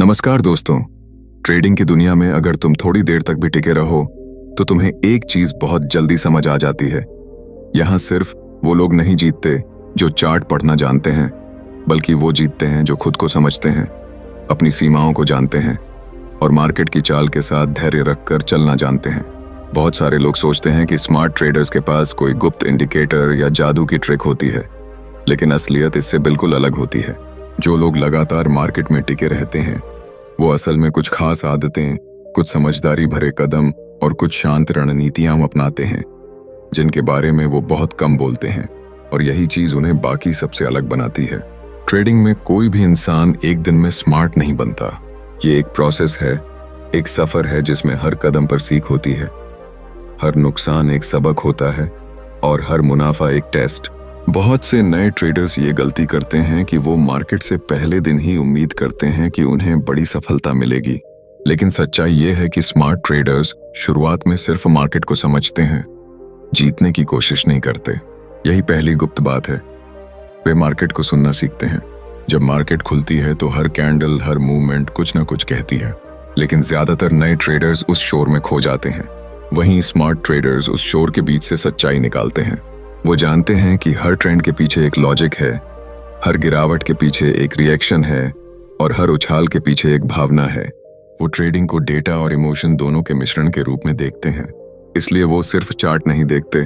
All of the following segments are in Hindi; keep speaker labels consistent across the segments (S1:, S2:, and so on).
S1: नमस्कार दोस्तों। ट्रेडिंग की दुनिया में अगर तुम थोड़ी देर तक भी टिके रहो तो तुम्हें एक चीज बहुत जल्दी समझ आ जाती है। यहाँ सिर्फ वो लोग नहीं जीतते जो चार्ट पढ़ना जानते हैं, बल्कि वो जीतते हैं जो खुद को समझते हैं, अपनी सीमाओं को जानते हैं और मार्केट की चाल के साथ धैर्य रखकर चलना जानते हैं। बहुत सारे लोग सोचते हैं कि स्मार्ट ट्रेडर्स के पास कोई गुप्त इंडिकेटर या जादू की ट्रिक होती है, लेकिन असलियत इससे बिल्कुल अलग होती है। जो लोग लगातार मार्केट में टिके रहते हैं वो असल में कुछ खास आदतें, कुछ समझदारी भरे कदम और कुछ शांत रणनीतियां अपनाते हैं जिनके बारे में वो बहुत कम बोलते हैं, और यही चीज उन्हें बाकी सबसे अलग बनाती है। ट्रेडिंग में कोई भी इंसान एक दिन में स्मार्ट नहीं बनता। ये एक प्रोसेस है, एक सफर है जिसमें हर कदम पर सीख होती है, हर नुकसान एक सबक होता है और हर मुनाफा एक टेस्ट। बहुत से नए ट्रेडर्स ये गलती करते हैं कि वो मार्केट से पहले दिन ही उम्मीद करते हैं कि उन्हें बड़ी सफलता मिलेगी, लेकिन सच्चाई ये है कि स्मार्ट ट्रेडर्स शुरुआत में सिर्फ मार्केट को समझते हैं, जीतने की कोशिश नहीं करते। यही पहली गुप्त बात है। वे मार्केट को सुनना सीखते हैं। जब मार्केट खुलती है तो हर कैंडल, हर मूवमेंट कुछ ना कुछ कहती है, लेकिन ज्यादातर नए ट्रेडर्स उस शोर में खो जाते हैं। वहीं स्मार्ट ट्रेडर्स उस शोर के बीच से सच्चाई निकालते हैं। वो जानते हैं कि हर ट्रेंड के पीछे एक लॉजिक है, हर गिरावट के पीछे एक रिएक्शन है और हर उछाल के पीछे एक भावना है। वो ट्रेडिंग को डेटा और इमोशन दोनों के मिश्रण के रूप में देखते हैं। इसलिए वो सिर्फ चार्ट नहीं देखते,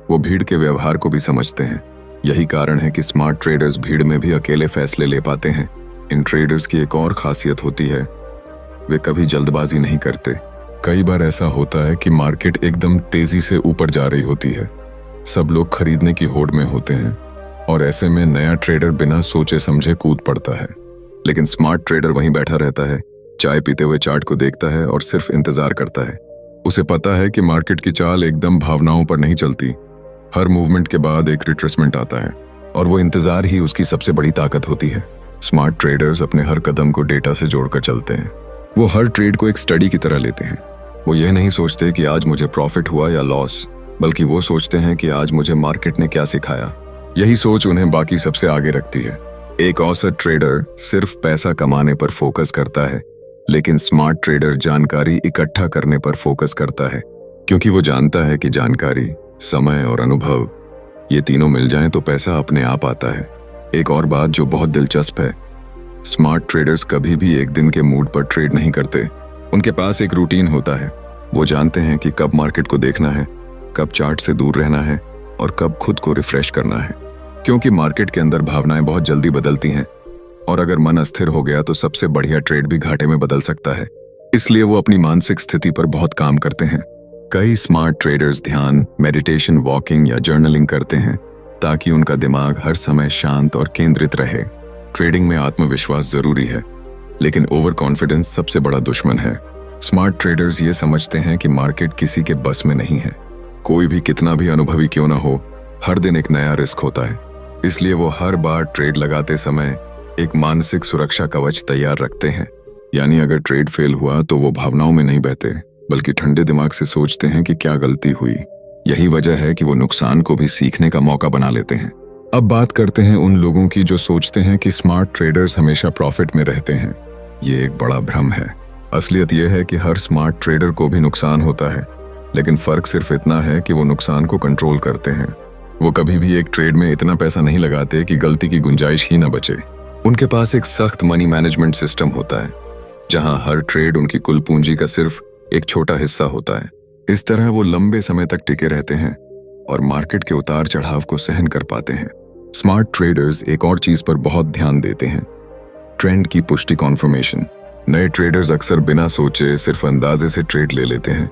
S1: वो भीड़ के व्यवहार को भी समझते हैं। यही कारण है कि स्मार्ट ट्रेडर्स भीड़ में भी अकेले फैसले ले पाते हैं। इन ट्रेडर्स की एक और खासियत होती है, वे कभी जल्दबाजी नहीं करते। कई बार ऐसा होता है कि मार्केट एकदम तेजी से ऊपर जा रही होती है, सब लोग खरीदने की होड़ में होते हैं और ऐसे में नया ट्रेडर बिना सोचे समझे कूद पड़ता है। लेकिन स्मार्ट ट्रेडर वहीं बैठा रहता है, चाय पीते हुए चार्ट को देखता है और सिर्फ इंतजार करता है। उसे पता है कि मार्केट की चाल एकदम भावनाओं पर नहीं चलती। हर मूवमेंट के बाद एक रिट्रेसमेंट आता है और वो इंतजार ही उसकी सबसे बड़ी ताकत होती है। स्मार्ट ट्रेडर्स अपने हर कदम को डेटा से जोड़कर चलते हैं। वो हर ट्रेड को एक स्टडी की तरह लेते हैं। वो यह नहीं सोचते कि आज मुझे प्रॉफिट हुआ या लॉस, बल्कि वो सोचते हैं कि आज मुझे मार्केट ने क्या सिखाया। यही सोच उन्हें बाकी सबसे आगे रखती है। एक औसत ट्रेडर सिर्फ पैसा कमाने पर फोकस करता है, लेकिन स्मार्ट ट्रेडर जानकारी इकट्ठा करने पर फोकस करता है, क्योंकि वो जानता है कि जानकारी, समय और अनुभव, ये तीनों मिल जाएं तो पैसा अपने आप आता है। एक और बात जो बहुत दिलचस्प है, स्मार्ट ट्रेडर्स कभी भी एक दिन के मूड पर ट्रेड नहीं करते। उनके पास एक रूटीन होता है। वो जानते हैं कि कब मार्केट को देखना है, कब चार्ट से दूर रहना है और कब खुद को रिफ्रेश करना है, क्योंकि मार्केट के अंदर भावनाएं बहुत जल्दी बदलती हैं और अगर मन अस्थिर हो गया तो सबसे बढ़िया ट्रेड भी घाटे में बदल सकता है। इसलिए वो अपनी मानसिक स्थिति पर बहुत काम करते हैं। कई स्मार्ट ट्रेडर्स ध्यान, मेडिटेशन, वॉकिंग या जर्नलिंग करते हैं ताकि उनका दिमाग हर समय शांत और केंद्रित रहे। ट्रेडिंग में आत्मविश्वास जरूरी है, लेकिन ओवर कॉन्फिडेंस सबसे बड़ा दुश्मन है। स्मार्ट ट्रेडर्स ये समझते हैं कि मार्केट किसी के बस में नहीं है। कोई भी कितना भी अनुभवी क्यों ना हो, हर दिन एक नया रिस्क होता है। इसलिए वो हर बार ट्रेड लगाते समय एक मानसिक सुरक्षा कवच तैयार रखते हैं। यानी अगर ट्रेड फेल हुआ तो वो भावनाओं में नहीं बहते, बल्कि ठंडे दिमाग से सोचते हैं कि क्या गलती हुई। यही वजह है कि वो नुकसान को भी सीखने का मौका बना लेते हैं। अब बात करते हैं उन लोगों की जो सोचते हैं कि स्मार्ट ट्रेडर्स हमेशा प्रॉफिट में रहते हैं। ये एक बड़ा भ्रम है। असलियत यह है कि हर स्मार्ट ट्रेडर को भी नुकसान होता है, लेकिन फर्क सिर्फ इतना है कि वो नुकसान को कंट्रोल करते हैं। वो कभी भी एक ट्रेड में इतना पैसा नहीं लगाते कि गलती की गुंजाइश ही न बचे। उनके पास एक सख्त मनी मैनेजमेंट सिस्टम होता है, जहां हर ट्रेड उनकी कुल पूंजी का सिर्फ एक छोटा हिस्सा होता है। इस तरह वो लंबे समय तक टिके रहते हैं और मार्केट के उतार चढ़ाव को सहन कर पाते हैं। स्मार्ट ट्रेडर्स एक और चीज पर बहुत ध्यान देते हैं, ट्रेंड की पुष्टि, कॉन्फर्मेशन। नए ट्रेडर्स अक्सर बिना सोचे सिर्फ अंदाजे से ट्रेड ले लेते हैं,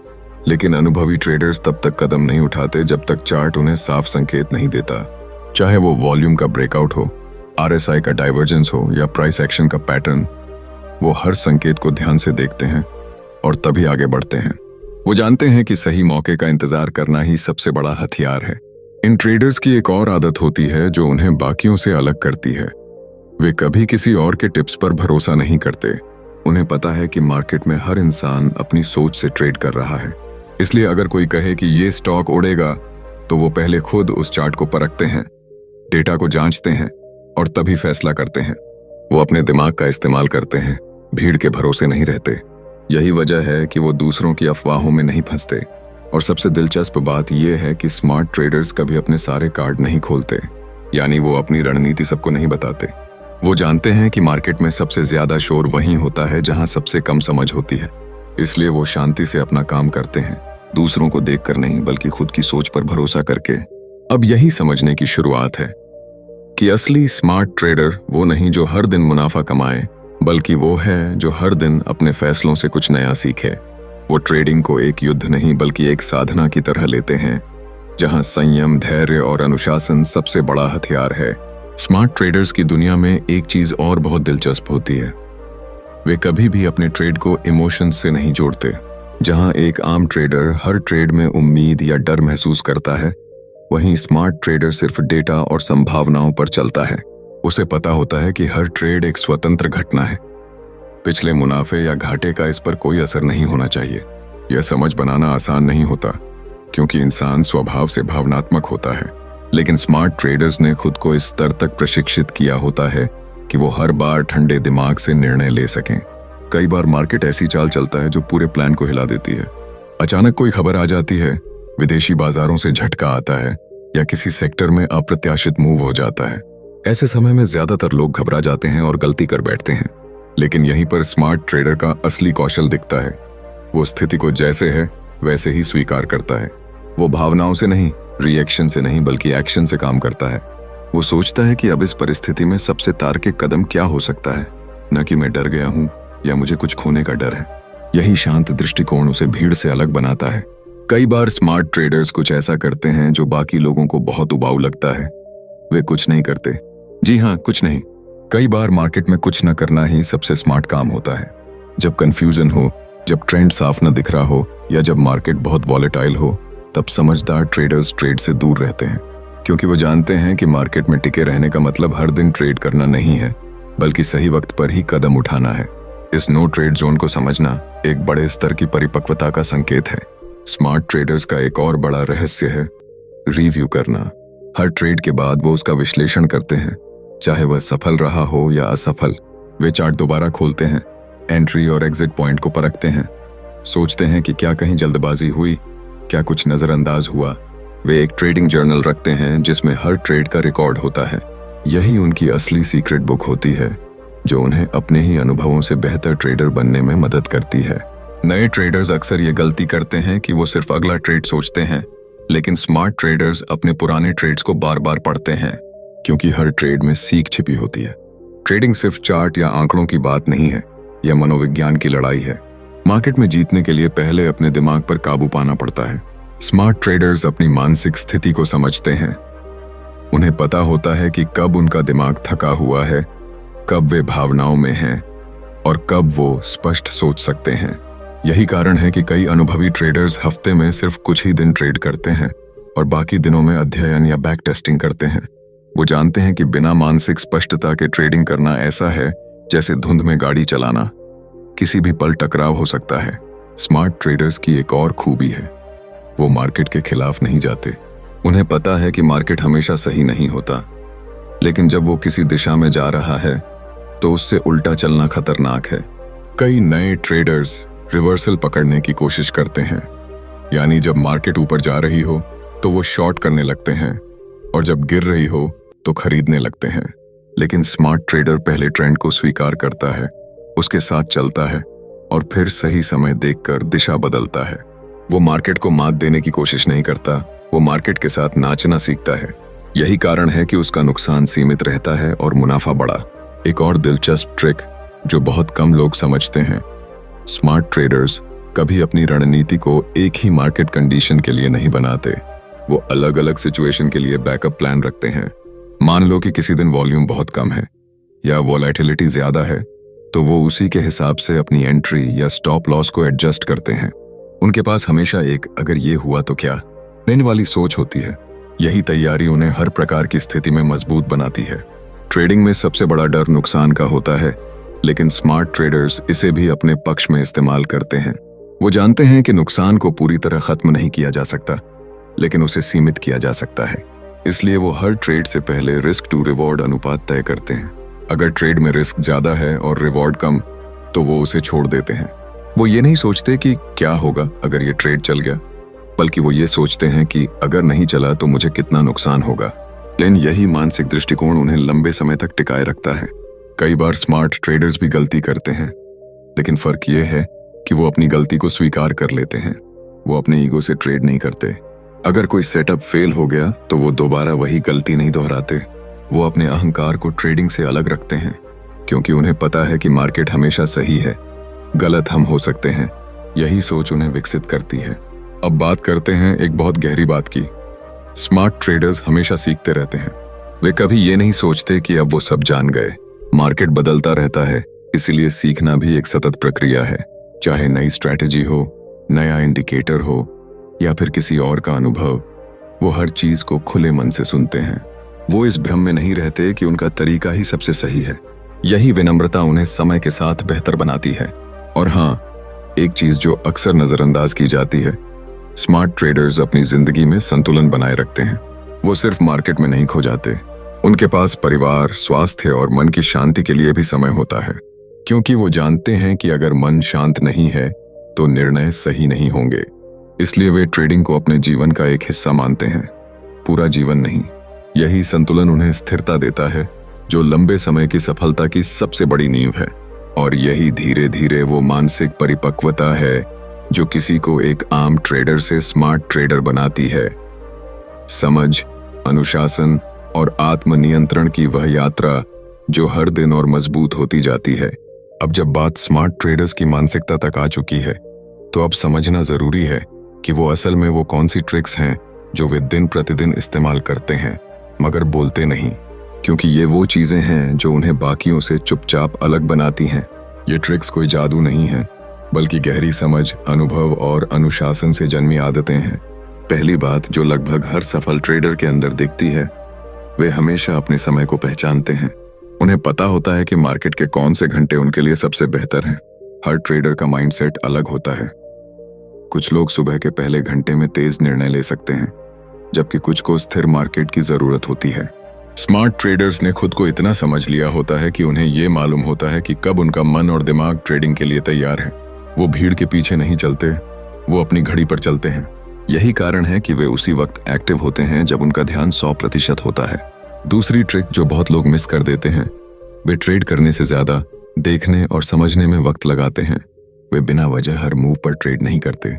S1: लेकिन अनुभवी ट्रेडर्स तब तक कदम नहीं उठाते जब तक चार्ट उन्हें साफ संकेत नहीं देता। चाहे वो वॉल्यूम का ब्रेकआउट हो, RSI का डाइवर्जेंस हो या प्राइस एक्शन का पैटर्न, वो हर संकेत को ध्यान से देखते हैं और तभी आगे बढ़ते हैं। वो जानते हैं कि सही मौके का इंतजार करना ही सबसे बड़ा हथियार है। इन ट्रेडर्स की एक और आदत होती है जो उन्हें बाकियों से अलग करती है। वे कभी किसी और के टिप्स पर भरोसा नहीं करते। उन्हें पता है कि मार्केट में हर इंसान अपनी सोच से ट्रेड कर रहा है। इसलिए अगर कोई कहे कि ये स्टॉक उड़ेगा तो वो पहले खुद उस चार्ट को परखते हैं, डेटा को जांचते हैं और तभी फैसला करते हैं। वो अपने दिमाग का इस्तेमाल करते हैं, भीड़ के भरोसे नहीं रहते। यही वजह है कि वो दूसरों की अफवाहों में नहीं फंसते। और सबसे दिलचस्प बात यह है कि स्मार्ट ट्रेडर्स कभी अपने सारे कार्ड नहीं खोलते, यानी वो अपनी रणनीति सबको नहीं बताते। वो जानते हैं कि मार्केट में सबसे ज्यादा शोर वहीं होता है जहां सबसे कम समझ होती है, इसलिए वो शांति से अपना काम करते हैं, दूसरों को देखकर नहीं बल्कि खुद की सोच पर भरोसा करके। अब यही समझने की शुरुआत है कि असली स्मार्ट ट्रेडर वो नहीं जो हर दिन मुनाफा कमाए, बल्कि वो है जो हर दिन अपने फैसलों से कुछ नया सीखे। वो ट्रेडिंग को एक युद्ध नहीं बल्कि एक साधना की तरह लेते हैं, जहां संयम, धैर्य और अनुशासन सबसे बड़ा हथियार है। स्मार्ट ट्रेडर्स की दुनिया में एक चीज और बहुत दिलचस्प होती है, वे कभी भी अपने ट्रेड को इमोशंस से नहीं जोड़ते। जहां एक आम ट्रेडर हर ट्रेड में उम्मीद या डर महसूस करता है, वहीं स्मार्ट ट्रेडर सिर्फ डेटा और संभावनाओं पर चलता है। उसे पता होता है कि हर ट्रेड एक स्वतंत्र घटना है, पिछले मुनाफे या घाटे का इस पर कोई असर नहीं होना चाहिए। यह समझ बनाना आसान नहीं होता, क्योंकि इंसान स्वभाव से भावनात्मक होता है, लेकिन स्मार्ट ट्रेडर्स ने खुद को इस स्तर तक प्रशिक्षित किया होता है कि वो हर बार ठंडे दिमाग से निर्णय ले सकें। कई बार मार्केट ऐसी चाल चलता है जो पूरे प्लान को हिला देती है। अचानक कोई खबर आ जाती है, विदेशी बाजारों से झटका आता है या किसी सेक्टर में अप्रत्याशित मूव हो जाता है। ऐसे समय में ज्यादातर लोग घबरा जाते हैं और गलती कर बैठते हैं, लेकिन यहीं पर स्मार्ट ट्रेडर का असली कौशल दिखता है। वो स्थिति को जैसे है वैसे ही स्वीकार करता है। वो भावनाओं से नहीं, रिएक्शन से नहीं बल्कि एक्शन से काम करता है। वो सोचता है कि अब इस परिस्थिति में सबसे तार्किक कदम क्या हो सकता है, न कि मैं डर गया हूं या मुझे कुछ खोने का डर है। यही शांत दृष्टिकोण उसे भीड़ से अलग बनाता है। कई बार स्मार्ट ट्रेडर्स कुछ ऐसा करते हैं जो बाकी लोगों को बहुत उबाऊ लगता है। वे कुछ नहीं करते, जी हाँ, कुछ नहीं। कई बार मार्केट में कुछ न करना ही सबसे स्मार्ट काम होता है। जब कंफ्यूजन हो, जब ट्रेंड साफ न दिख रहा हो या जब मार्केट बहुत वॉलेटाइल हो, तब समझदार ट्रेडर्स ट्रेड से दूर रहते हैं, क्योंकि वो जानते हैं कि मार्केट में टिके रहने का मतलब हर दिन ट्रेड करना नहीं है, बल्कि सही वक्त पर ही कदम उठाना है। इस नो ट्रेड जोन को समझना एक बड़े स्तर की परिपक्वता का संकेत है। स्मार्ट ट्रेडर्स का एक और बड़ा रहस्य है रिव्यू करना। हर ट्रेड के बाद वो उसका विश्लेषण करते हैं, चाहे वह सफल रहा हो या असफल। वे चार्ट दोबारा खोलते हैं, एंट्री और एग्जिट पॉइंट को परखते हैं, सोचते हैं कि क्या कहीं जल्दबाजी हुई, क्या कुछ नजरअंदाज हुआ। वे एक ट्रेडिंग जर्नल रखते हैं जिसमें हर ट्रेड का रिकॉर्ड होता है। यही उनकी असली सीक्रेट बुक होती है, जो उन्हें अपने ही अनुभवों से बेहतर ट्रेडर बनने में मदद करती है। नए ट्रेडर्स अक्सर ये गलती करते हैं कि वो सिर्फ अगला ट्रेड सोचते हैं, लेकिन स्मार्ट ट्रेडर्स अपने पुराने ट्रेड्स को बार बार पढ़ते हैं, क्योंकि हर ट्रेड में सीख छिपी होती है। ट्रेडिंग सिर्फ चार्ट या आंकड़ों की बात नहीं है, यह मनोविज्ञान की लड़ाई है। मार्केट में जीतने के लिए पहले अपने दिमाग पर काबू पाना पड़ता है। स्मार्ट ट्रेडर्स अपनी मानसिक स्थिति को समझते हैं। उन्हें पता होता है कि कब उनका दिमाग थका हुआ है, कब वे भावनाओं में हैं और कब वो स्पष्ट सोच सकते हैं। यही कारण है कि कई अनुभवी ट्रेडर्स हफ्ते में सिर्फ कुछ ही दिन ट्रेड करते हैं और बाकी दिनों में अध्ययन या बैक टेस्टिंग करते हैं। वो जानते हैं कि बिना मानसिक स्पष्टता के ट्रेडिंग करना ऐसा है जैसे धुंध में गाड़ी चलाना, किसी भी पल टकराव हो सकता है। स्मार्ट ट्रेडर्स की एक और खूबी है, वो मार्केट के खिलाफ नहीं जाते। उन्हें पता है कि मार्केट हमेशा सही नहीं होता, लेकिन जब वो किसी दिशा में जा रहा है तो उससे उल्टा चलना खतरनाक है। कई नए ट्रेडर्स रिवर्सल पकड़ने की कोशिश करते हैं, यानी जब मार्केट ऊपर जा रही हो तो वो शॉर्ट करने लगते हैं और जब गिर रही हो तो खरीदने लगते हैं। लेकिन स्मार्ट ट्रेडर पहले ट्रेंड को स्वीकार करता है, उसके साथ चलता है और फिर सही समय देखकर दिशा बदलता है। वो मार्केट को मात देने की कोशिश नहीं करता, वो मार्केट के साथ नाचना सीखता है। यही कारण है कि उसका नुकसान सीमित रहता है और मुनाफा बड़ा। एक और दिलचस्प ट्रिक जो बहुत कम लोग समझते हैं, स्मार्ट ट्रेडर्स कभी अपनी रणनीति को एक ही मार्केट कंडीशन के लिए नहीं बनाते। वो अलग अलग सिचुएशन के लिए बैकअप प्लान रखते हैं। मान लो कि किसी दिन वॉल्यूम बहुत कम है या वोलेटिलिटी ज्यादा है, तो वो उसी के हिसाब से अपनी एंट्री या स्टॉप लॉस को एडजस्ट करते हैं। उनके पास हमेशा एक अगर ये हुआ तो क्या लेने वाली सोच होती है। यही तैयारी उन्हें हर प्रकार की स्थिति में मजबूत बनाती है। ट्रेडिंग में सबसे बड़ा डर नुकसान का होता है, लेकिन स्मार्ट ट्रेडर्स इसे भी अपने पक्ष में इस्तेमाल करते हैं। वो जानते हैं कि नुकसान को पूरी तरह खत्म नहीं किया जा सकता, लेकिन उसे सीमित किया जा सकता है। इसलिए वो हर ट्रेड से पहले रिस्क टू रिवॉर्ड अनुपात तय करते हैं। अगर ट्रेड में रिस्क ज्यादा है और रिवॉर्ड कम, तो वो उसे छोड़ देते हैं। वो ये नहीं सोचते कि क्या होगा अगर ये ट्रेड चल गया, बल्कि वो ये सोचते हैं कि अगर नहीं चला तो मुझे कितना नुकसान होगा। लेकिन यही मानसिक दृष्टिकोण उन्हें लंबे समय तक टिकाए रखता है। कई बार स्मार्ट ट्रेडर्स भी गलती करते हैं, लेकिन फर्क ये है कि वो अपनी गलती को स्वीकार कर लेते हैं। वो अपने ईगो से ट्रेड नहीं करते। अगर कोई सेटअप फेल हो गया तो वो दोबारा वही गलती नहीं दोहराते। वो अपने अहंकार को ट्रेडिंग से अलग रखते हैं, क्योंकि उन्हें पता है कि मार्केट हमेशा सही है, गलत हम हो सकते हैं। यही सोच उन्हें विकसित करती है। अब बात करते हैं एक बहुत गहरी बात की। स्मार्ट ट्रेडर्स हमेशा सीखते रहते हैं। वे कभी ये नहीं सोचते कि अब वो सब जान गए। मार्केट बदलता रहता है, इसीलिए सीखना भी एक सतत प्रक्रिया है। चाहे नई स्ट्रैटेजी हो, नया इंडिकेटर हो या फिर किसी और का अनुभव, वो हर चीज को खुले मन से सुनते हैं। वो इस भ्रम में नहीं रहते कि उनका तरीका ही सबसे सही है। यही विनम्रता उन्हें समय के साथ बेहतर बनाती है। और हाँ, एक चीज जो अक्सर नजरअंदाज की जाती है, स्मार्ट ट्रेडर्स अपनी जिंदगी में संतुलन बनाए रखते हैं। वो सिर्फ मार्केट में नहीं खो जाते। उनके पास परिवार, स्वास्थ्य और मन की शांति के लिए भी समय होता है, क्योंकि वो जानते हैं कि अगर मन शांत नहीं है तो निर्णय सही नहीं होंगे। इसलिए वे ट्रेडिंग को अपने जीवन का एक हिस्सा मानते हैं, पूरा जीवन नहीं। यही संतुलन उन्हें स्थिरता देता है, जो लंबे समय की सफलता की सबसे बड़ी नींव है। और यही धीरे धीरे वो मानसिक परिपक्वता है जो किसी को एक आम ट्रेडर से स्मार्ट ट्रेडर बनाती है। समझ, अनुशासन और आत्मनियंत्रण की वह यात्रा जो हर दिन और मजबूत होती जाती है। अब जब बात स्मार्ट ट्रेडर्स की मानसिकता तक आ चुकी है, तो अब समझना जरूरी है कि वो असल में वो कौन सी ट्रिक्स हैं जो वे दिन प्रतिदिन इस्तेमाल करते हैं मगर बोलते नहीं, क्योंकि ये वो चीजें हैं जो उन्हें बाकियों से चुपचाप अलग बनाती हैं। ये ट्रिक्स कोई जादू नहीं है, बल्कि गहरी समझ, अनुभव और अनुशासन से जन्मी आदतें हैं। पहली बात जो लगभग हर सफल ट्रेडर के अंदर दिखती है, वे हमेशा अपने समय को पहचानते हैं। उन्हें पता होता है कि मार्केट के कौन से घंटे उनके लिए सबसे बेहतर हैं। हर ट्रेडर का माइंडसेट अलग होता है। कुछ लोग सुबह के पहले घंटे में तेज निर्णय ले सकते हैं, जबकि कुछ को स्थिर मार्केट की जरूरत होती है। स्मार्ट ट्रेडर्स ने खुद को इतना समझ लिया होता है कि उन्हें ये मालूम होता है कि कब उनका मन और दिमाग ट्रेडिंग के लिए तैयार है। वो भीड़ के पीछे नहीं चलते, वो अपनी घड़ी पर चलते हैं। यही कारण है कि वे उसी वक्त एक्टिव होते हैं जब उनका ध्यान 100% होता है। दूसरी ट्रिक जो बहुत लोग मिस कर देते हैं, वे ट्रेड करने से ज्यादा देखने और समझने में वक्त लगाते हैं। वे बिना वजह हर मूव पर ट्रेड नहीं करते।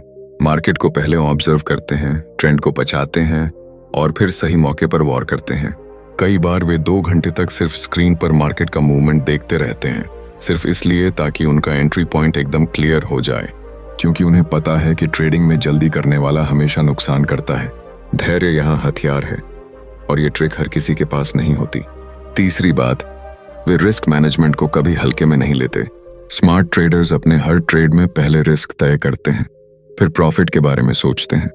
S1: मार्केट को पहले ऑब्जर्व करते हैं, ट्रेंड को पहचानते हैं और फिर सही मौके पर वॉर करते हैं। कई बार वे 2 घंटे तक सिर्फ स्क्रीन पर मार्केट का मूवमेंट देखते रहते हैं, सिर्फ इसलिए ताकि उनका एंट्री पॉइंट एकदम क्लियर हो जाए, क्योंकि उन्हें पता है कि ट्रेडिंग में जल्दी करने वाला हमेशा नुकसान करता है। धैर्य यहाँ हथियार है और ये ट्रिक हर किसी के पास नहीं होती। तीसरी बात, वे रिस्क मैनेजमेंट को कभी हल्के में नहीं लेते। स्मार्ट ट्रेडर्स अपने हर ट्रेड में पहले रिस्क तय करते हैं, फिर प्रॉफिट के बारे में सोचते हैं।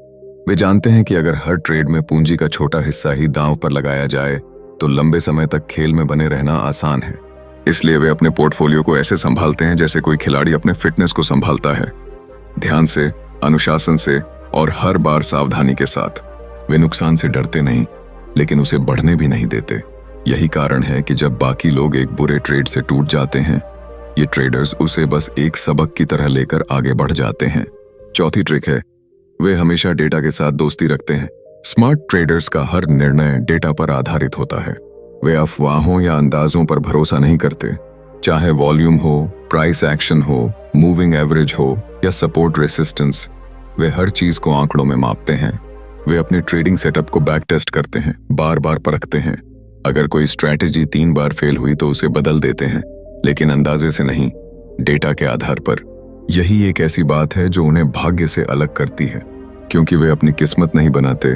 S1: वे जानते हैं कि अगर हर ट्रेड में पूंजी का छोटा हिस्सा ही दांव पर लगाया जाए तो लंबे समय तक खेल में बने रहना आसान है। इसलिए वे अपने पोर्टफोलियो को ऐसे संभालते हैं जैसे कोई खिलाड़ी अपने फिटनेस को संभालता है, ध्यान से, अनुशासन से और हर बार सावधानी के साथ। वे नुकसान से डरते नहीं, लेकिन उसे बढ़ने भी नहीं देते। यही कारण है कि जब बाकी लोग एक बुरे ट्रेड से टूट जाते हैं, ये ट्रेडर्स उसे बस एक सबक की तरह लेकर आगे बढ़ जाते हैं। चौथी ट्रिक है, वे हमेशा डेटा के साथ दोस्ती रखते हैं। स्मार्ट ट्रेडर्स का हर निर्णय डेटा पर आधारित होता है। वे अफवाहों या अंदाजों पर भरोसा नहीं करते। चाहे वॉल्यूम हो, प्राइस एक्शन हो, मूविंग एवरेज हो या सपोर्ट रेसिस्टेंस, वे हर चीज को आंकड़ों में मापते हैं। वे अपने ट्रेडिंग सेटअप को बैक टेस्ट करते हैं, बार बार परखते हैं। अगर कोई स्ट्रैटेजी 3 बार फेल हुई तो उसे बदल देते हैं, लेकिन अंदाजे से नहीं, डेटा के आधार पर। यही एक ऐसी बात है जो उन्हें भाग्य से अलग करती है, क्योंकि वे अपनी किस्मत नहीं बनाते,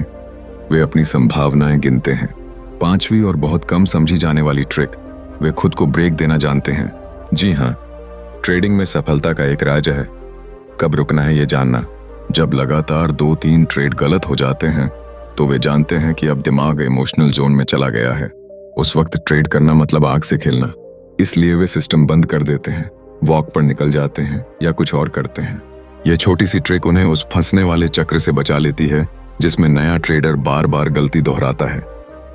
S1: वे अपनी संभावनाएं गिनते हैं। 5वीं और बहुत कम समझी जाने वाली ट्रिक, वे खुद को ब्रेक देना जानते हैं। जी हाँ, ट्रेडिंग में सफलता का एक राज है कब रुकना है ये जानना। जब लगातार 2-3 ट्रेड गलत हो जाते हैं तो वे जानते हैं कि अब दिमाग इमोशनल जोन में चला गया है। उस वक्त ट्रेड करना मतलब आग से खेलना। इसलिए वे सिस्टम बंद कर देते हैं, वॉक पर निकल जाते हैं या कुछ और करते हैं। यह छोटी सी ट्रिक उन्हें उस फंसने वाले चक्र से बचा लेती है जिसमें नया ट्रेडर बार बार गलती दोहराता है।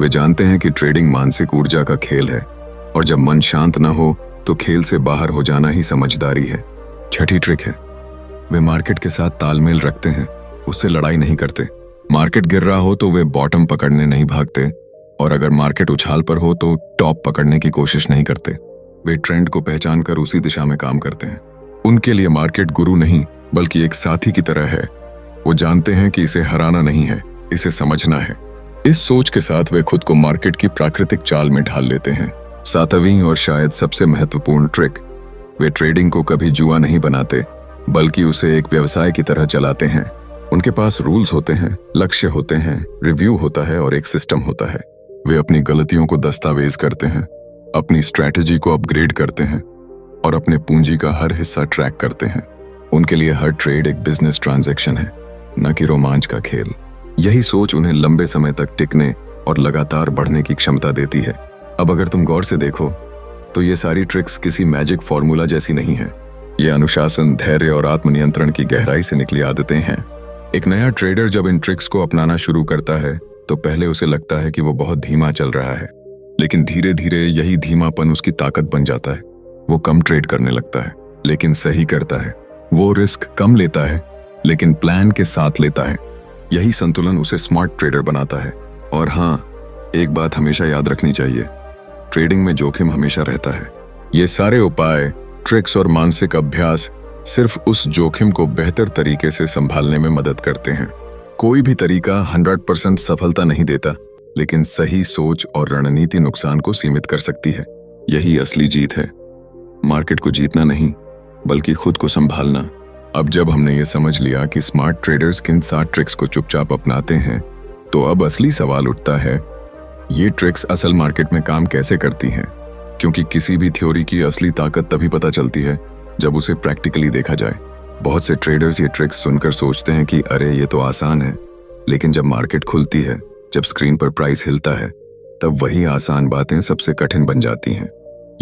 S1: वे जानते हैं कि ट्रेडिंग मानसिक ऊर्जा का खेल है और जब मन शांत न हो तो खेल से बाहर हो जाना ही समझदारी है। छठी ट्रिक है, वे मार्केट के साथ तालमेल रखते हैं, उससे लड़ाई नहीं करते। मार्केट गिर रहा हो तो वे बॉटम पकड़ने नहीं भागते, और अगर मार्केट उछाल पर हो तो टॉप पकड़ने की कोशिश नहीं करते। वे ट्रेंड को पहचान कर उसी दिशा में काम करते हैं। उनके लिए मार्केट गुरु नहीं बल्कि एक साथी की तरह है। वो जानते हैं कि इसे हराना नहीं है, इसे समझना है। इस सोच के साथ वे खुद को मार्केट की प्राकृतिक चाल में ढाल लेते हैं। सातवीं और शायद सबसे महत्वपूर्ण ट्रिक, वे ट्रेडिंग को कभी जुआ नहीं बनाते बल्कि उसे एक व्यवसाय की तरह चलाते हैं। उनके पास रूल्स होते हैं, लक्ष्य होते हैं, रिव्यू होता है और एक सिस्टम होता है। वे अपनी गलतियों को दस्तावेज करते हैं, अपनी स्ट्रैटेजी को अपग्रेड करते हैं और अपने पूंजी का हर हिस्सा ट्रैक करते हैं। उनके लिए हर ट्रेड एक बिजनेस ट्रांजैक्शन है, न कि रोमांच का खेल। यही सोच उन्हें लंबे समय तक टिकने और लगातार बढ़ने की क्षमता देती है। अब अगर तुम गौर से देखो तो ये सारी ट्रिक्स किसी मैजिक फॉर्मूला जैसी नहीं है। ये अनुशासन, धैर्य और आत्मनियंत्रण की गहराई से निकली आदतें हैं। एक नया ट्रेडर जब इन ट्रिक्स को अपनाना शुरू करता है तो पहले उसे लगता है कि वो बहुत धीमा चल रहा है, लेकिन धीरे धीरे यही धीमापन उसकी ताकत बन जाता है। वो कम ट्रेड करने लगता है लेकिन सही करता है। वो रिस्क कम लेता है लेकिन प्लान के साथ लेता है। यही संतुलन उसे स्मार्ट ट्रेडर बनाता है। और हाँ, एक बात हमेशा याद रखनी चाहिए, ट्रेडिंग में जोखिम हमेशा रहता है। ये सारे उपाय, ट्रिक्स और मानसिक अभ्यास सिर्फ उस जोखिम को बेहतर तरीके से संभालने में मदद करते हैं। कोई भी तरीका 100% सफलता नहीं देता, लेकिन सही सोच और रणनीति नुकसान को सीमित कर सकती है। यही असली जीत है, मार्केट को जीतना नहीं बल्कि खुद को संभालना। अब जब हमने ये समझ लिया कि स्मार्ट ट्रेडर्स किन 7 ट्रिक्स को चुपचाप अपनाते हैं, तो अब असली सवाल उठता है, ये ट्रिक्स असल मार्केट में काम कैसे करती हैं? क्योंकि किसी भी थ्योरी की असली ताकत तभी पता चलती है जब उसे प्रैक्टिकली देखा जाए। बहुत से ट्रेडर्स ये ट्रिक्स सुनकर सोचते हैं कि अरे ये तो आसान है, लेकिन जब मार्केट खुलती है, जब स्क्रीन पर प्राइस हिलता है, तब वही आसान बातें सबसे कठिन बन जाती हैं।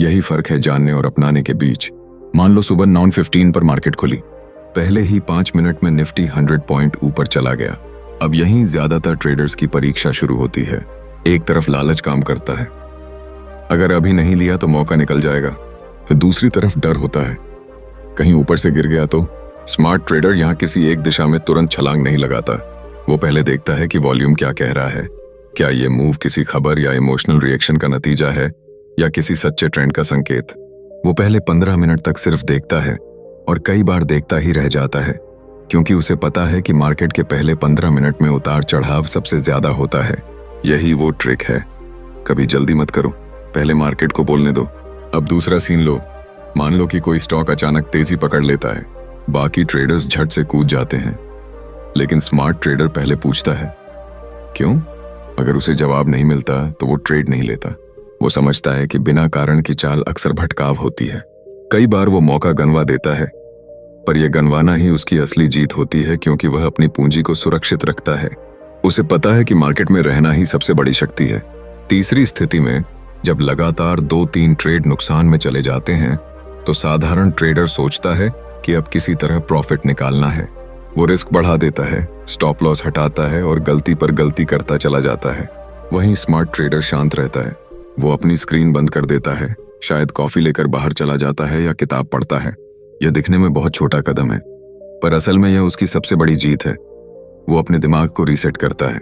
S1: यही फर्क है जानने और अपनाने के बीच। मान लो सुबह 9:15 पर मार्केट खुली, पहले ही 5 मिनट में निफ्टी 100 पॉइंट ऊपर चला गया। अब यहीं ज्यादातर ट्रेडर्स की परीक्षा शुरू होती है। एक तरफ लालच काम करता है, अगर अभी नहीं लिया तो मौका निकल जाएगा, तो दूसरी तरफ डर होता है, कहीं ऊपर से गिर गया तो। स्मार्ट ट्रेडर यहाँ किसी एक दिशा में तुरंत छलांग नहीं लगाता। वो पहले देखता है कि वॉल्यूम क्या कह रहा है, क्या ये मूव किसी खबर या इमोशनल रिएक्शन का नतीजा है या किसी सच्चे ट्रेंड का संकेत। वो पहले 15 मिनट तक सिर्फ देखता है और कई बार देखता ही रह जाता है, क्योंकि उसे पता है कि मार्केट के पहले 15 मिनट में उतार चढ़ाव सबसे ज्यादा होता है। यही वो ट्रिक है, कभी जल्दी मत करो, पहले मार्केट को बोलने दो। अब दूसरा सीन लो, मान लो कि कोई स्टॉक अचानक तेजी पकड़ लेता है, बाकी ट्रेडर्स झट से कूद जाते हैं, लेकिन स्मार्ट ट्रेडर पहले पूछता है क्यों। अगर उसे जवाब नहीं मिलता तो वो ट्रेड नहीं लेता। वो समझता है कि बिना कारण की चाल अक्सर भटकाव होती है। कई बार वो मौका गंवा देता है, पर यह गंवाना ही उसकी असली जीत होती है, क्योंकि वह अपनी पूंजी को सुरक्षित रखता है। उसे पता है कि मार्केट में रहना ही सबसे बड़ी शक्ति है। तीसरी स्थिति में जब लगातार 2-3 ट्रेड नुकसान में चले जाते हैं, तो साधारण ट्रेडर सोचता है कि अब किसी तरह प्रॉफिट निकालना है। वो रिस्क बढ़ा देता है, स्टॉप लॉस हटाता है और गलती पर गलती करता चला जाता है। वहीं स्मार्ट ट्रेडर शांत रहता है। वो अपनी स्क्रीन बंद कर देता है, शायद कॉफी लेकर बाहर चला जाता है या किताब पढ़ता है। यह दिखने में बहुत छोटा कदम है, पर असल में यह उसकी सबसे बड़ी जीत है। वो अपने दिमाग को रीसेट करता है।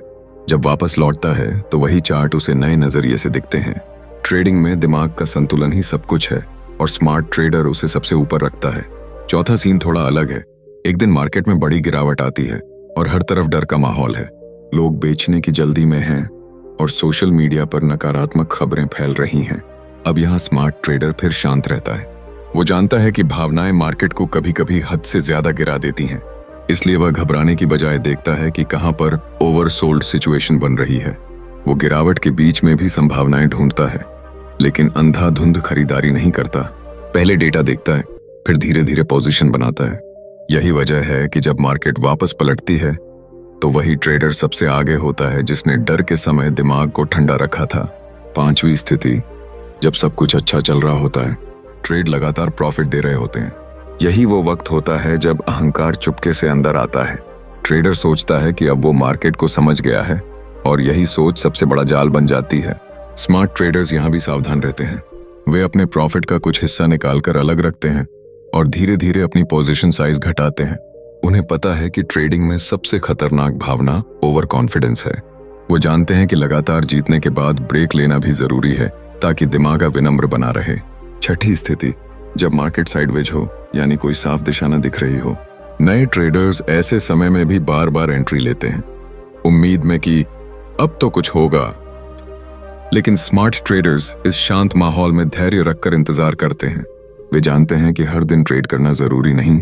S1: जब वापस लौटता है तो वही चार्ट उसे नए नजरिए से दिखते हैं। ट्रेडिंग में दिमाग का संतुलन ही सब कुछ है और स्मार्ट ट्रेडर उसे सबसे ऊपर रखता है। चौथा सीन थोड़ा अलग है। एक दिन मार्केट में बड़ी गिरावट आती है और हर तरफ डर का माहौल है। लोग बेचने की जल्दी में हैं और सोशल मीडिया पर नकारात्मक खबरें फैल रही हैं। अब यहाँ स्मार्ट ट्रेडर फिर शांत रहता है। वो जानता है कि भावनाएं मार्केट को कभी कभी हद से ज्यादा गिरा देती हैं, इसलिए वह घबराने की बजाय देखता है कि कहां पर ओवरसोल्ड सिचुएशन बन रही है। वो गिरावट के बीच में भी संभावनाएं ढूंढता है, लेकिन अंधाधुंध खरीदारी नहीं करता। पहले डेटा देखता है, फिर धीरे धीरे पोजीशन बनाता है। यही वजह है कि जब मार्केट वापस पलटती है तो वही ट्रेडर सबसे आगे होता है जिसने डर के समय दिमाग को ठंडा रखा था। पांचवी स्थिति, जब सब कुछ अच्छा चल रहा होता है, ट्रेड लगातार प्रॉफिट दे रहे होते हैं, यही वो वक्त होता है जब अहंकार चुपके से अंदर आता है। ट्रेडर सोचता है कि अब वो मार्केट को समझ गया है और यही सोच सबसे बड़ा जाल बन जाती है। स्मार्ट ट्रेडर्स यहाँ भी सावधान रहते हैं। वे अपने प्रॉफिट का कुछ हिस्सा निकालकर अलग रखते हैं और धीरे धीरे अपनी पोजीशन साइज घटाते हैं। उन्हें पता है कि ट्रेडिंग में सबसे खतरनाक भावना ओवर कॉन्फिडेंस है। वो जानते हैं कि लगातार जीतने के बाद ब्रेक लेना भी जरूरी है ताकि दिमाग विनम्र बना रहे। छठी स्थिति, जब मार्केट साइडवेज हो यानी कोई साफ दिशा न दिख रही हो। नए ट्रेडर्स ऐसे समय में भी बार बार एंट्री लेते हैं, उम्मीद में कि अब तो कुछ होगा। लेकिन स्मार्ट ट्रेडर्स इस शांत माहौल में धैर्य रखकर इंतजार करते हैं। वे जानते हैं कि हर दिन ट्रेड करना जरूरी नहीं,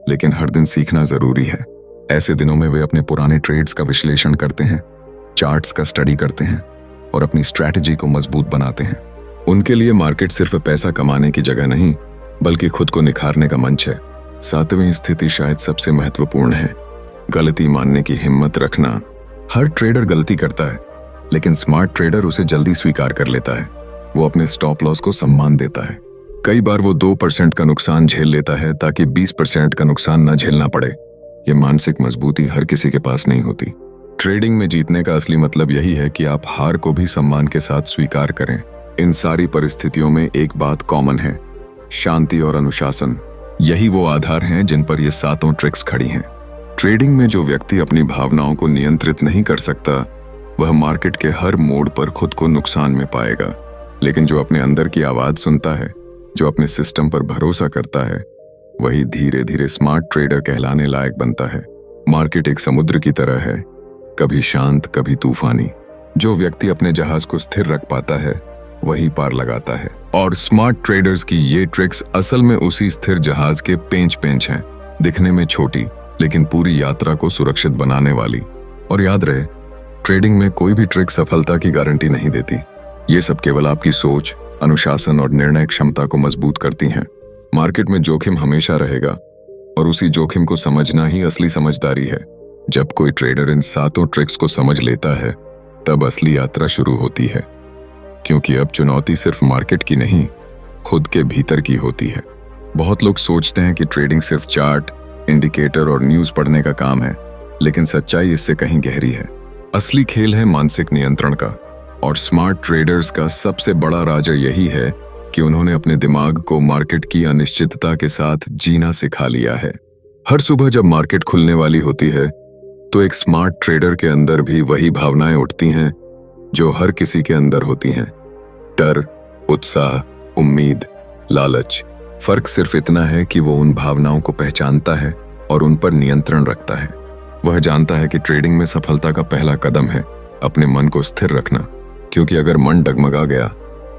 S1: लेकिन हर दिन सीखना जरूरी है। ऐसे दिनों में वे अपने पुराने ट्रेड्स का विश्लेषण करते हैं, चार्ट्स का स्टडी करते हैं और अपनी स्ट्रैटेजी को मजबूत बनाते हैं। उनके लिए मार्केट सिर्फ पैसा कमाने की जगह नहीं, बल्कि खुद को निखारने का मंच है। सातवीं स्थिति शायद सबसे महत्वपूर्ण है, गलती मानने की हिम्मत रखना। हर ट्रेडर गलती करता है, लेकिन स्मार्ट ट्रेडर उसे जल्दी स्वीकार कर लेता है। वो अपने स्टॉप लॉस को सम्मान देता है। कई बार वो 2% का नुकसान झेल लेता है ताकि 20% का नुकसान न झेलना पड़े। ये मानसिक मजबूती हर किसी के पास नहीं होती। ट्रेडिंग में जीतने का असली मतलब यही है कि आप हार को भी सम्मान के साथ स्वीकार करें। इन सारी परिस्थितियों में एक बात कॉमन है, शांति और अनुशासन। यही वो आधार हैं जिन पर ये सातों ट्रिक्स खड़ी हैं। ट्रेडिंग में जो व्यक्ति अपनी भावनाओं को नियंत्रित नहीं कर सकता, वह मार्केट के हर मोड़ पर खुद को नुकसान में पाएगा। लेकिन जो अपने अंदर की आवाज सुनता है, जो अपने सिस्टम पर भरोसा करता है, वही धीरे धीरे स्मार्ट ट्रेडर कहलाने लायक बनता है। मार्केट एक समुद्र की तरह है, कभी शांत कभी तूफानी। जो व्यक्ति अपने जहाज को स्थिर रख पाता है, वही पार लगाता है। और स्मार्ट ट्रेडर्स की ये ट्रिक्स असल में उसी स्थिर जहाज के पेंच हैं, दिखने में छोटी लेकिन पूरी यात्रा को सुरक्षित बनाने वाली। और याद रहे, ट्रेडिंग में कोई भी ट्रिक सफलता की गारंटी नहीं देती। ये सब केवल आपकी सोच, अनुशासन और निर्णय क्षमता को मजबूत करती हैं। मार्केट में जोखिम हमेशा रहेगा और उसी जोखिम को समझना ही असली समझदारी है। जब कोई ट्रेडर इन सातों ट्रिक्स को समझ लेता है, तब असली यात्रा शुरू होती है। क्योंकि अब चुनौती सिर्फ मार्केट की नहीं, खुद के भीतर की होती है। बहुत लोग सोचते हैं कि ट्रेडिंग सिर्फ चार्ट, इंडिकेटर और न्यूज पढ़ने का काम है, लेकिन सच्चाई इससे कहीं गहरी है। असली खेल है मानसिक नियंत्रण का। और स्मार्ट ट्रेडर्स का सबसे बड़ा राज यही है कि उन्होंने अपने दिमाग को मार्केट की अनिश्चितता के साथ जीना सिखा लिया है। हर सुबह जब मार्केट खुलने वाली होती है, तो एक स्मार्ट ट्रेडर के अंदर भी वही भावनाएं उठती हैं जो हर किसी के अंदर होती हैं। डर, उत्साह, उम्मीद, लालच। फर्क सिर्फ इतना है कि वो उन भावनाओं को पहचानता है और उन पर नियंत्रण रखता है। वह जानता है कि ट्रेडिंग में सफलता का पहला कदम है अपने मन को स्थिर रखना, क्योंकि अगर मन डगमगा गया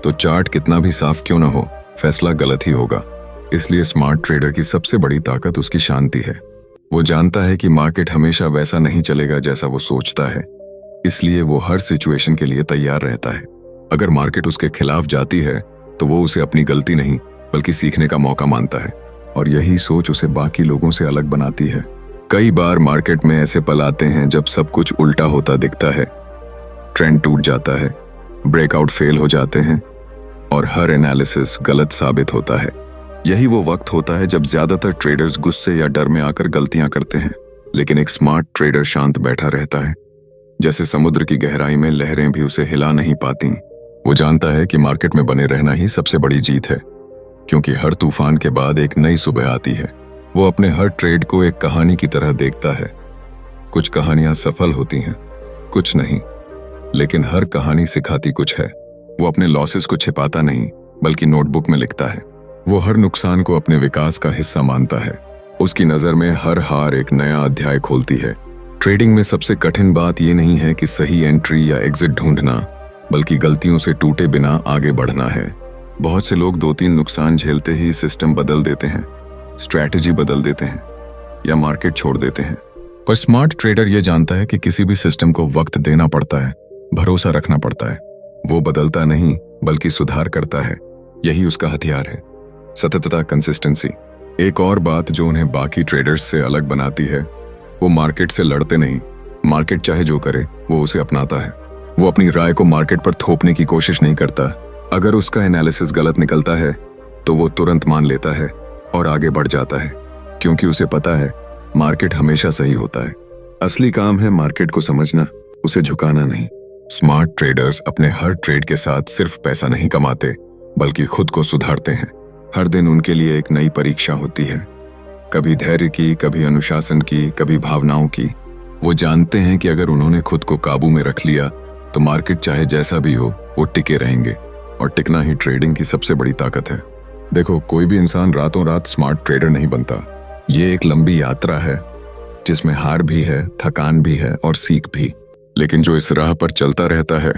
S1: तो चार्ट कितना भी साफ क्यों न हो, फैसला गलत ही होगा। इसलिए स्मार्ट ट्रेडर की सबसे बड़ी ताकत उसकी शांति है। वो जानता है कि मार्केट हमेशा वैसा नहीं चलेगा जैसा वो सोचता है, इसलिए वो हर सिचुएशन के लिए तैयार रहता है। अगर मार्केट उसके खिलाफ जाती है तो वो उसे अपनी गलती नहीं बल्कि सीखने का मौका मानता है, और यही सोच उसे बाकी लोगों से अलग बनाती है। कई बार मार्केट में ऐसे पल आते हैं जब सब कुछ उल्टा होता दिखता है, ट्रेंड टूट जाता है, ब्रेकआउट फेल हो जाते हैं और हर एनालिसिस गलत साबित होता है। यही वो वक्त होता है जब ज्यादातर ट्रेडर्स गुस्से या डर में आकर गलतियां करते हैं, लेकिन एक स्मार्ट ट्रेडर शांत बैठा रहता है, जैसे समुद्र की गहराई में लहरें भी उसे हिला नहीं पाती। वो जानता है कि मार्केट में बने रहना ही सबसे बड़ी जीत है, क्योंकि हर तूफान के बाद एक नई सुबह आती है। वो अपने हर ट्रेड को एक कहानी की तरह देखता है। कुछ कहानियां सफल होती हैं, कुछ नहीं, लेकिन हर कहानी सिखाती कुछ है। वो अपने लॉसेस को छिपाता नहीं बल्कि नोटबुक में लिखता है। वो हर नुकसान को अपने विकास का हिस्सा मानता है। उसकी नजर में हर हार एक नया अध्याय खोलती है। ट्रेडिंग में सबसे कठिन बात यह नहीं है कि सही एंट्री या एग्जिट ढूंढना, बल्कि गलतियों से टूटे बिना आगे बढ़ना है। बहुत से लोग 2-3 नुकसान झेलते ही सिस्टम बदल देते हैं, स्ट्रैटेजी बदल देते हैं या मार्केट छोड़ देते हैं। पर स्मार्ट ट्रेडर यह जानता है कि किसी भी सिस्टम को वक्त देना पड़ता है, भरोसा रखना पड़ता है। वो बदलता नहीं बल्कि सुधार करता है। यही उसका हथियार है, सततता, कंसिस्टेंसी। एक और बात जो उन्हें बाकी ट्रेडर्स से अलग बनाती है, वो मार्केट से लड़ते नहीं। मार्केट चाहे जो करे वो उसे अपनाता है। वो अपनी राय को मार्केट पर थोपने की कोशिश नहीं करता। अगर उसका एनालिसिस गलत निकलता है तो वो तुरंत मान लेता है और आगे बढ़ जाता है, क्योंकि उसे पता है मार्केट हमेशा सही होता है। असली काम है मार्केट को समझना, उसे झुकाना नहीं। स्मार्ट ट्रेडर्स अपने हर ट्रेड के साथ सिर्फ पैसा नहीं कमाते, बल्कि खुद को सुधारते हैं। हर दिन उनके लिए एक नई परीक्षा होती है, कभी धैर्य की, कभी अनुशासन की, कभी भावनाओं की। वो जानते हैं कि अगर उन्होंने खुद को काबू में रख लिया तो मार्केट चाहे जैसा भी हो वो टिके रहेंगे। और टिकना ही ट्रेडिंग की सबसे बड़ी ताकत है। देखो, कोई भी इंसान रातों रात स्मार्ट ट्रेडर नहीं बनता। ये एक लंबी यात्रा है जिसमें हार भी है, थकान भी है और सीख भी। लेकिन जो इस राह पर चलता रहता है,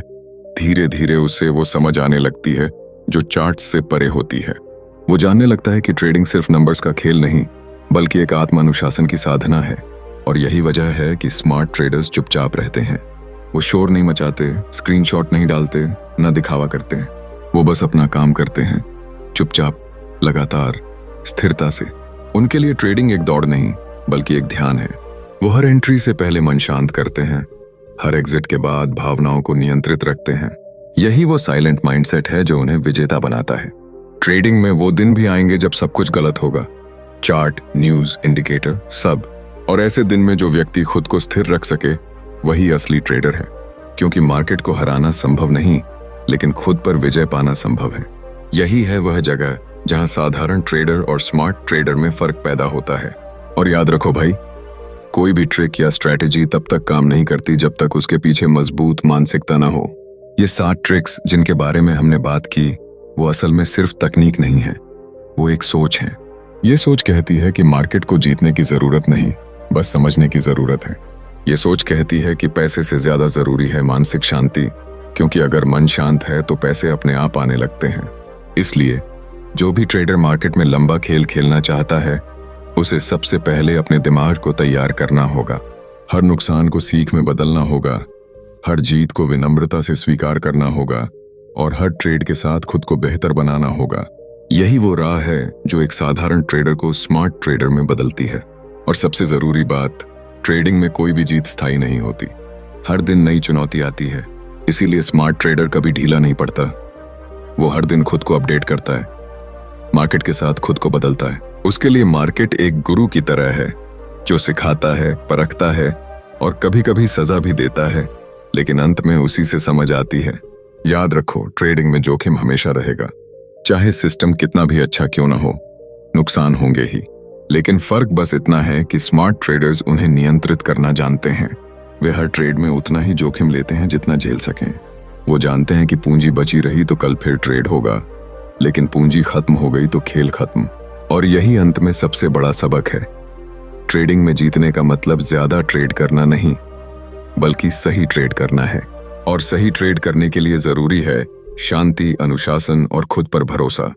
S1: धीरे धीरे उसे वो समझ आने लगती है जो चार्ट से परे होती है। वो जानने लगता है कि ट्रेडिंग सिर्फ नंबर्स का खेल नहीं, बल्कि एक आत्म अनुशासन की साधना है। और यही वजह है कि स्मार्ट ट्रेडर्स चुपचाप रहते हैं। वो शोर नहीं मचाते, स्क्रीनशॉट नहीं डालते, न दिखावा करते। वो बस अपना काम करते हैं, चुपचाप, लगातार, स्थिरता से। उनके लिए ट्रेडिंग एक दौड़ नहीं, बल्कि एक ध्यान है। वो हर एंट्री से पहले मन शांत करते हैं, हर एग्जिट के बाद भावनाओं को नियंत्रित रखते हैं। यही वो साइलेंट माइंडसेट है जो उन्हें विजेता बनाता है। ट्रेडिंग में वो दिन भी आएंगे जब सब कुछ गलत होगा, चार्ट, न्यूज, इंडिकेटर, सब। और ऐसे दिन में जो व्यक्ति खुद को स्थिर रख सके वही असली ट्रेडर है। क्योंकि मार्केट को हराना संभव नहीं, लेकिन खुद पर विजय पाना संभव है। यही है वह जगह जहां साधारण ट्रेडर और स्मार्ट ट्रेडर में फर्क पैदा होता है। और याद रखो भाई, कोई भी ट्रिक या स्ट्रैटेजी तब तक काम नहीं करती जब तक उसके पीछे मजबूत मानसिकता ना हो। ये 7 ट्रिक्स जिनके बारे में हमने बात की, वो असल में सिर्फ तकनीक नहीं है, वो एक सोच है। ये सोच कहती है कि मार्केट को जीतने की जरूरत नहीं, बस समझने की जरूरत है। ये सोच कहती है कि पैसे से ज्यादा जरूरी है मानसिक शांति, क्योंकि अगर मन शांत है तो पैसे अपने आप आने लगते हैं। इसलिए जो भी ट्रेडर मार्केट में लंबा खेल खेलना चाहता है, उसे सबसे पहले अपने दिमाग को तैयार करना होगा। हर नुकसान को सीख में बदलना होगा, हर जीत को विनम्रता से स्वीकार करना होगा और हर ट्रेड के साथ खुद को बेहतर बनाना होगा। यही वो राह है जो एक साधारण ट्रेडर को स्मार्ट ट्रेडर में बदलती है। और सबसे जरूरी बात, ट्रेडिंग में कोई भी जीत स्थायी नहीं होती। हर दिन नई चुनौती आती है, इसीलिए स्मार्ट ट्रेडर कभी ढीला नहीं पड़ता। वो हर दिन खुद को अपडेट करता है, मार्केट के साथ खुद को बदलता है। उसके लिए मार्केट एक गुरु की तरह है जो सिखाता है, परखता है और कभी कभी सजा भी देता है, लेकिन अंत में उसी से समझ आती है। याद रखो, ट्रेडिंग में जोखिम हमेशा रहेगा। चाहे सिस्टम कितना भी अच्छा क्यों ना हो, नुकसान होंगे ही। लेकिन फर्क बस इतना है कि स्मार्ट ट्रेडर्स उन्हें नियंत्रित करना जानते हैं। वे हर ट्रेड में उतना ही जोखिम लेते हैं जितना झेल सकें। वो जानते हैं कि पूंजी बची रही तो कल फिर ट्रेड होगा, लेकिन पूंजी खत्म हो गई तो खेल खत्म। और यही अंत में सबसे बड़ा सबक है। ट्रेडिंग में जीतने का मतलब ज्यादा ट्रेड करना नहीं, बल्कि सही ट्रेड करना है। और सही ट्रेड करने के लिए जरूरी है शांति, अनुशासन और खुद पर भरोसा।